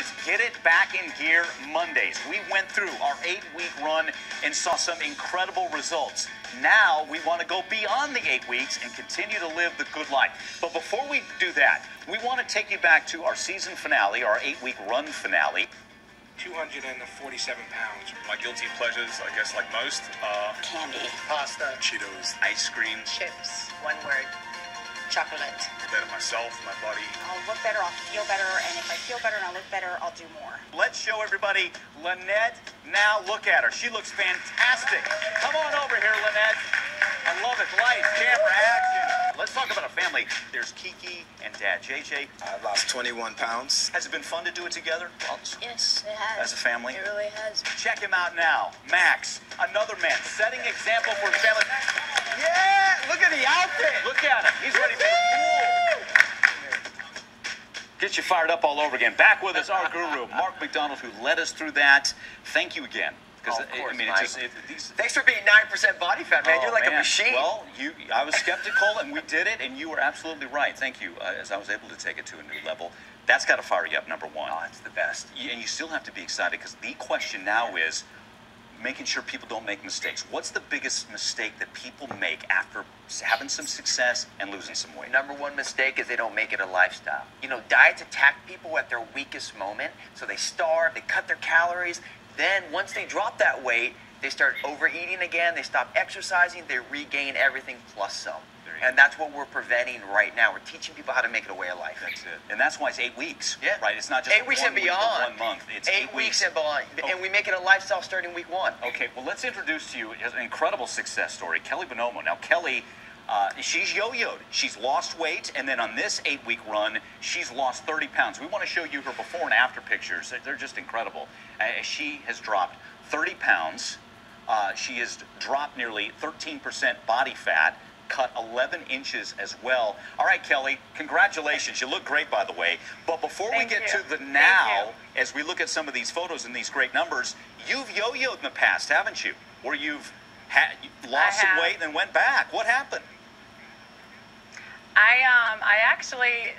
is Get It Back in Gear Mondays. We went through our 8-week run and saw some incredible results. Now we want to go beyond the 8 weeks and continue to live the good life. But before we do that, we want to take you back to our season finale, our 8-week run finale. 247 pounds. My guilty pleasures, I guess, like most, Candy. Pasta. Cheetos, ice cream, Chips. One word. Chocolate. better myself, my body. I'll look better, I'll feel better, and if I feel better and I look better, I'll do more. Let's show everybody Lynette. Now look at her. She looks fantastic. Come on over here, Lynette. I love it. Lights, camera, action. Let's talk about a family. There's Kiki and Dad, JJ. I lost 21 pounds. Has it been fun to do it together? Yes, it has. As a family? It really has. Check him out now. Max, another man, setting example for his family. Yeah, look at the outfit. Look at him. He's ready for the pool. Get you fired up all over again. Back with us, our guru, Mark McDonald, who led us through that. Thank you again. Oh, of course, I mean, Mike. Thanks for being 9% body fat, man. You're like a machine. Well, I was skeptical, and we did it, and you were absolutely right. Thank you, as I was able to take it to a new level. That's got to fire you up, number one. Oh, it's the best. And you still have to be excited, because the question now is making sure people don't make mistakes. What's the biggest mistake that people make after having some success and losing some weight? Number one mistake is they don't make it a lifestyle. You know, diets attack people at their weakest moment, so they starve, they cut their calories. Then once they drop that weight, they start overeating again, they stop exercising, they regain everything plus some. And that's what we're preventing right now. We're teaching people how to make it a way of life. That's it. And that's why it's 8 weeks. Yeah. Right? It's not just 8 weeks 1 and week or beyond. 1 month. It's 8 weeks and beyond. Okay. And we make it a lifestyle starting week 1. Okay, well, let's introduce to you an incredible success story, Kelli Bonomo. Now, Kelli, she's yo-yoed. She's lost weight, and then on this 8-week run, she's lost 30 pounds. We want to show you her before and after pictures. They're just incredible. She has dropped 30 pounds. She has dropped nearly 13% body fat, cut 11 inches as well. All right, Kelli, congratulations. You look great, by the way. But before we get to the now, as we look at some of these photos and these great numbers, you've yo-yoed in the past, haven't you? Where you've lost some weight and then went back. What happened? I actually,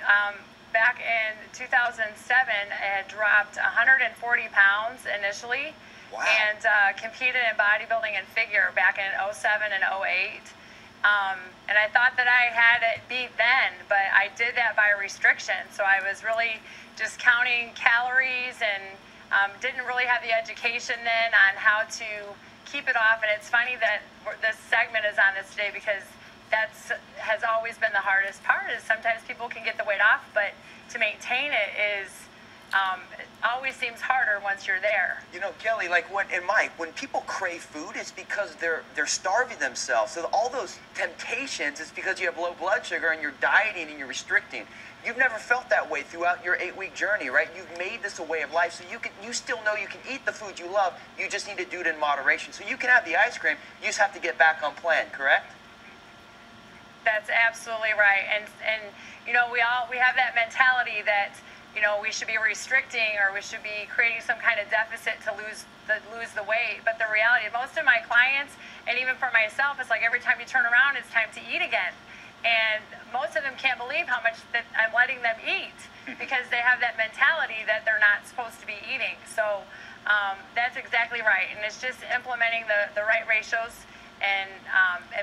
back in 2007, had dropped 140 pounds initially. Wow. And competed in bodybuilding and figure back in 07 and 08. And I thought that I had it beat then, but I did that by restriction. So I was really just counting calories and didn't really have the education then on how to keep it off. And it's funny that this segment is on this today, because has always been the hardest part, is sometimes people can get the weight off, but to maintain it is always seems harder once you're there. You know, Kelli, and Mike, when people crave food, it's because they're starving themselves. So all those temptations, it's because you have low blood sugar and you're dieting and you're restricting. You've never felt that way throughout your 8-week journey, right? You've made this a way of life, so you still know you can eat the food you love. You just need to do it in moderation. So you can have the ice cream. You just have to get back on plan, correct? That's absolutely right. And you know, we have that mentality that, you know, we should be restricting or we should be creating some kind of deficit to lose the weight. But the reality, most of my clients, and even for myself, it's like every time you turn around, it's time to eat again. And most of them can't believe how much that I'm letting them eat, because they have that mentality that they're not supposed to be eating. So that's exactly right. And it's just implementing the right ratios and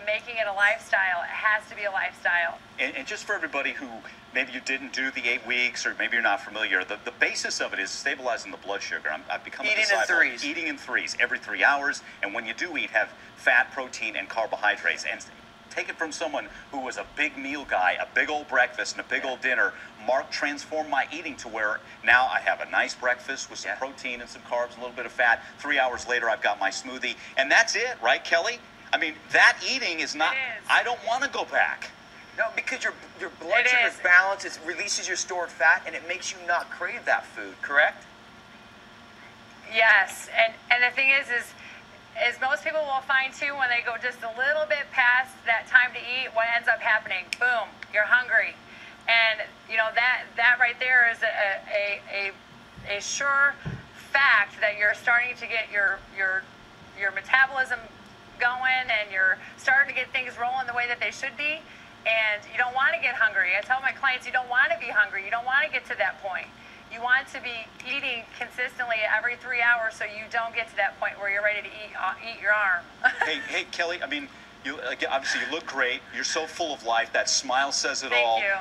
making it a lifestyle. It has to be a lifestyle. And just for everybody who maybe you didn't do the 8 weeks, or maybe you're not familiar, the basis of it is stabilizing the blood sugar. I've become a disciple. Eating in threes. Eating in threes every 3 hours. And when you do eat, have fat, protein, and carbohydrates. And take it from someone who was a big meal guy, a big old breakfast and a big old dinner. Mark transformed my eating to where now I have a nice breakfast with some protein and some carbs, a little bit of fat. 3 hours later, I've got my smoothie. And that's it, right, Kelli? I mean, that eating is not, I don't want to go back. No, because your blood sugar is balanced, it releases your stored fat, and it makes you not crave that food, correct? Yes, and the thing is most people will find too, when they go just a little bit past that time to eat, what ends up happening? Boom, you're hungry. And you know, that right there is a sure fact that you're starting to get your metabolism going, and you're starting to get things rolling the way that they should be, and you don't want to get hungry. I tell my clients, you don't want to be hungry. You don't want to get to that point. You want to be eating consistently every 3 hours so you don't get to that point where you're ready to eat your arm. Hey, Kelli, I mean, you obviously you look great. You're so full of life. That smile says it all. Thank you.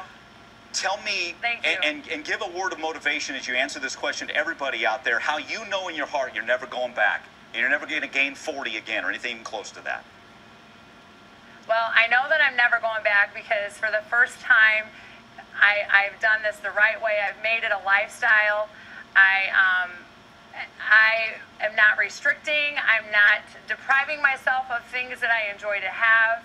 Tell me, Thank you. and give a word of motivation as you answer this question to everybody out there, how you know in your heart you're never going back. You're never going to gain 40 again or anything even close to that. Well, I know that I'm never going back because for the first time, I've done this the right way. I've made it a lifestyle. I am not restricting. I'm not depriving myself of things that I enjoy to have.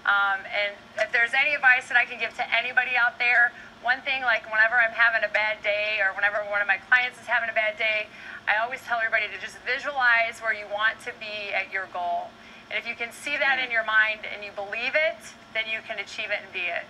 And if there's any advice that I can give to anybody out there, one thing, like whenever I'm having a bad day or whenever one of my clients is having a bad day, I always tell everybody to just visualize where you want to be at your goal. And if you can see that in your mind and you believe it, then you can achieve it and be it.